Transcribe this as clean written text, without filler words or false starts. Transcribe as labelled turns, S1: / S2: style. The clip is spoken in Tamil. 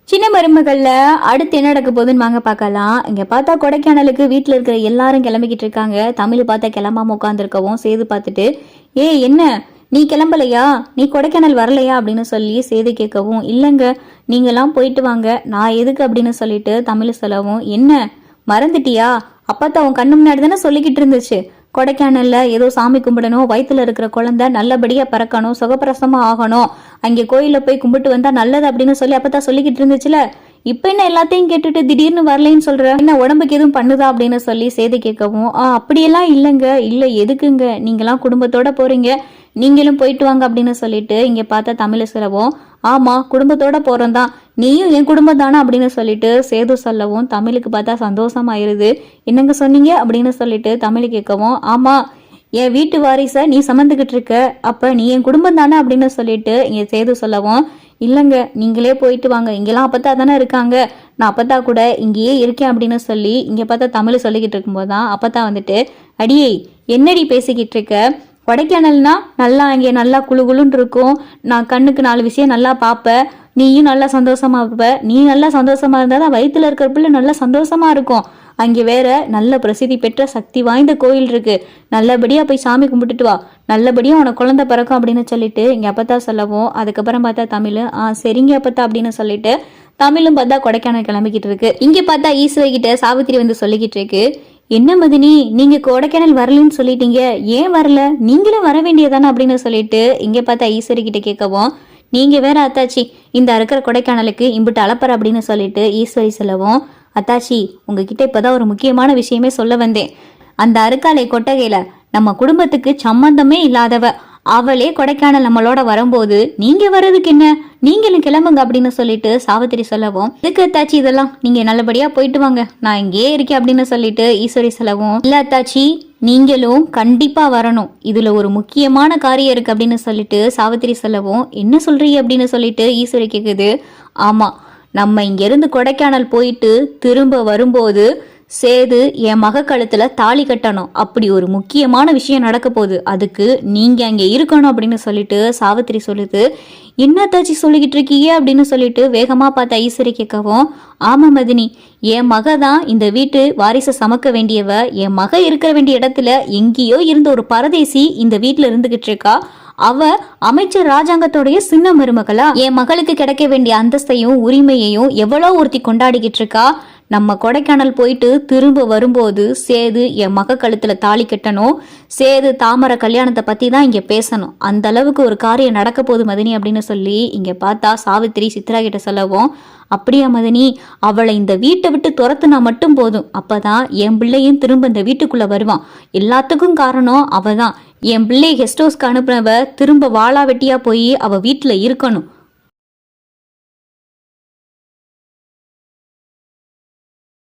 S1: சின்ன மருமகள்ல அடுத்து என்ன நடக்க போகுதுன்னு வாங்க பார்க்கலாம். இங்க பார்த்தா கொடைக்கானலுக்கு வீட்டுல இருக்கிற எல்லாரும் கிளம்பிக்கிட்டு இருக்காங்க. தமிழ் பார்த்தா கிளம்பாம உட்காந்துருக்கவும் சேது பார்த்துட்டு, என்ன நீ கிளம்பலையா, நீ கொடைக்கானல் வரலையா அப்படின்னு சொல்லி சேது கேட்கவும், இல்லைங்க நீங்களாம் போயிட்டு வாங்க, நான் எதுக்கு அப்படின்னு சொல்லிட்டு தமிழ் சொல்லவும், என்ன மறந்துட்டியா, அப்பத்தான் உன் கண்ணு முன்னாடி தானே சொல்லிக்கிட்டு இருந்துச்சு, கொடைக்கானல்ல ஏதோ சாமி கும்பிடணும், வயிற்றுல இருக்கிற குழந்தை நல்லபடியா பறக்கணும், சுகப்பிரசமா ஆகணும், அங்கே கோயில போய் கும்பிட்டு வந்தா நல்லது அப்படின்னு சொல்லி அப்பதான் சொல்லிக்கிட்டு இருந்துச்சுல, இப்ப என்ன எல்லாத்தையும் கேட்டுட்டு திடீர்னு வரலைன்னு சொல்ற, என்ன உடம்புக்கு எதுவும் பண்ணுதா அப்படின்னு சொல்லி சேது கேட்கவும், அப்படியெல்லாம் இல்லைங்க, இல்ல எதுக்குங்க, நீங்களாம் குடும்பத்தோட போறீங்க, நீங்களும் போயிட்டு வாங்க அப்படின்னு சொல்லிட்டு இங்க பார்த்தா தமிழ சொல்லவும், ஆமா குடும்பத்தோட போறோம் தான், நீயும் என் குடும்பம் தானே அப்படின்னு சொல்லிட்டு சேது சொல்லவும், தமிழுக்கு பார்த்தா சந்தோஷமாயிருது. என்னங்க சொன்னீங்க அப்படின்னு சொல்லிட்டு தமிழ் கேட்கவும், ஆமா என் வீட்டு வாரிசை நீ சமந்துக்கிட்டு இருக்க, அப்ப நீ என் குடும்பம் தானே அப்படின்னு சொல்லிட்டு இங்க சேது சொல்லவும், இல்லைங்க நீங்களே போயிட்டு வாங்க, இங்கெல்லாம் அப்பத்தா தானே இருக்காங்க, நான் அப்பத்தா கூட இங்கேயே இருக்கேன் அப்படின்னு சொல்லி இங்க பார்த்தா தமிழ் சொல்லிக்கிட்டு இருக்கும்போது தான் அப்பத்தா வந்துட்டு, அடியே என்னடி பேசிக்கிட்டு இருக்க, கொடைக்கானல்னா நல்லா இங்கே நல்லா குழுன்னு இருக்கும், நான் கண்ணுக்கு 4 விஷயம் நல்லா பார்ப்பேன், நீயும் நல்லா சந்தோஷமா இருப்ப, நீ நல்லா சந்தோஷமா இருந்தா தான் வயிற்றுல இருக்கிற பிள்ளை நல்லா சந்தோஷமா இருக்கும், அங்கே வேற நல்ல பிரசித்தி பெற்ற சக்தி வாய்ந்த கோயில் இருக்கு, நல்லபடியா போய் சாமி கும்பிட்டுட்டு வா, நல்லபடியா உனக்கு குழந்தை பிறக்கும் அப்படின்னு சொல்லிட்டு இங்க அப்பத்தா சொல்லவும், அதுக்கப்புறம் பார்த்தா தமிழ் சரிங்க அப்பத்தா அப்படின்னு சொல்லிட்டு தமிழும் பார்த்தா கொடைக்கானல் கிளம்பிக்கிட்டு இருக்கு. இங்க பார்த்தா ஈஸ்வரி கிட்ட சாவித்திரி வந்து சொல்லிக்கிட்டு இருக்கு, என்ன மதினி நீங்க கொடைக்கானல் வரலன்னு சொல்லிட்டீங்க, ஏன் வரல, நீங்களும் வர வேண்டியதானே அப்படின்னு சொல்லிட்டு இங்க பார்த்தா ஈஸ்வரி கிட்ட கேட்கவும், நீங்க வேற அத்தாச்சி இந்த இருக்கிற கொடைக்கானலுக்கு இம்பிட்டு அளப்பற அப்படின்னு சொல்லிட்டு ஈஸ்வரி சொல்லவும், அத்தாச்சி உங்ககிட்ட இப்பதான் ஒரு முக்கியமான விஷயமே சொல்ல வந்தேன், அந்த அருக்காலை கொட்டகையில நம்ம குடும்பத்துக்கு சம்பந்தமே இல்லாதவ அவளே கொடைக்கானல் நம்மளோட வரும்போது நீங்க வர்றதுக்கு என்ன, நீங்களும் கிளம்புங்க அப்படின்னு சொல்லிட்டு சாவித்திரி சொல்லவும், இதுக்கு அத்தாச்சி இதெல்லாம் நீங்க நல்லபடியா போயிட்டு வாங்க, நான் இங்கேயே இருக்கேன் அப்படின்னு சொல்லிட்டு ஈஸ்வரி சொல்லவும், இல்ல அத்தாச்சி நீங்களும் கண்டிப்பா வரணும், இதுல ஒரு முக்கியமான காரியம் இருக்கு அப்படின்னு சொல்லிட்டு சாவித்திரி சொல்லவும், என்ன சொல்றீங்க அப்படின்னு சொல்லிட்டு ஈஸ்வரி கேக்குது, ஆமா நம்ம இங்க இருந்து கொடைக்கானல் போயிட்டு திரும்ப வரும்போது சேது என் மக கழுத்துல தாலி கட்டணும், அப்படி ஒரு முக்கியமான விஷயம் நடக்க போகுது, அதுக்கு நீங்க அங்க இருக்கணும் அப்படின்னு சொல்லிட்டு சாவித்திரி சொல்லுது. என்னத்தாச்சி சொல்லிக்கிட்டு இருக்கீங்க அப்படின்னு சொல்லிட்டு வேகமா பார்த்த ஈஸ்வரி கேட்கவும், ஆமா மதினி என் மக தான் இந்த வீட்டு வாரிசை சமக்க வேண்டியவ, என் மக இருக்க வேண்டிய இடத்துல எங்கேயோ இருந்த ஒரு பரதேசி இந்த வீட்டுல இருந்துகிட்டு இருக்கா, அவ அமைச்சர் ராஜாங்கத்தோடைய சின்ன மருமகளா, என் மகளுக்கு கிடைக்க வேண்டிய அந்தஸ்தையும் உரிமையையும் எவ்வளோ ஒருத்தி கொண்டாடிக்கிட்டு இருக்கா, நம்ம கொடைக்கானல் போயிட்டு திரும்ப வரும்போது சேது என் மக கழுத்துல தாலி கட்டணும், சேது தாமரை கல்யாணத்தை பத்தி தான் இங்க பேசணும், அந்த அளவுக்கு ஒரு காரியம் நடக்க போகுது மதினி அப்படின்னு சொல்லி இங்க பார்த்தா சாவித்திரி சித்ரா கிட்ட சொல்லவும், அப்படியா மதினி, அவளை இந்த வீட்டை விட்டு துரத்துனா மட்டும் போதும், அப்பதான் என் பிள்ளையும் திரும்ப இந்த வீட்டுக்குள்ள வருவான், எல்லாத்துக்கும் காரணம் அவதான், என் பிள்ளை கெஸ்ட் ஹவுஸ்க்கு அனுப்புனவ திரும்ப வாளா வெட்டியா போய் அவ வீட்டுல இருக்கணும்,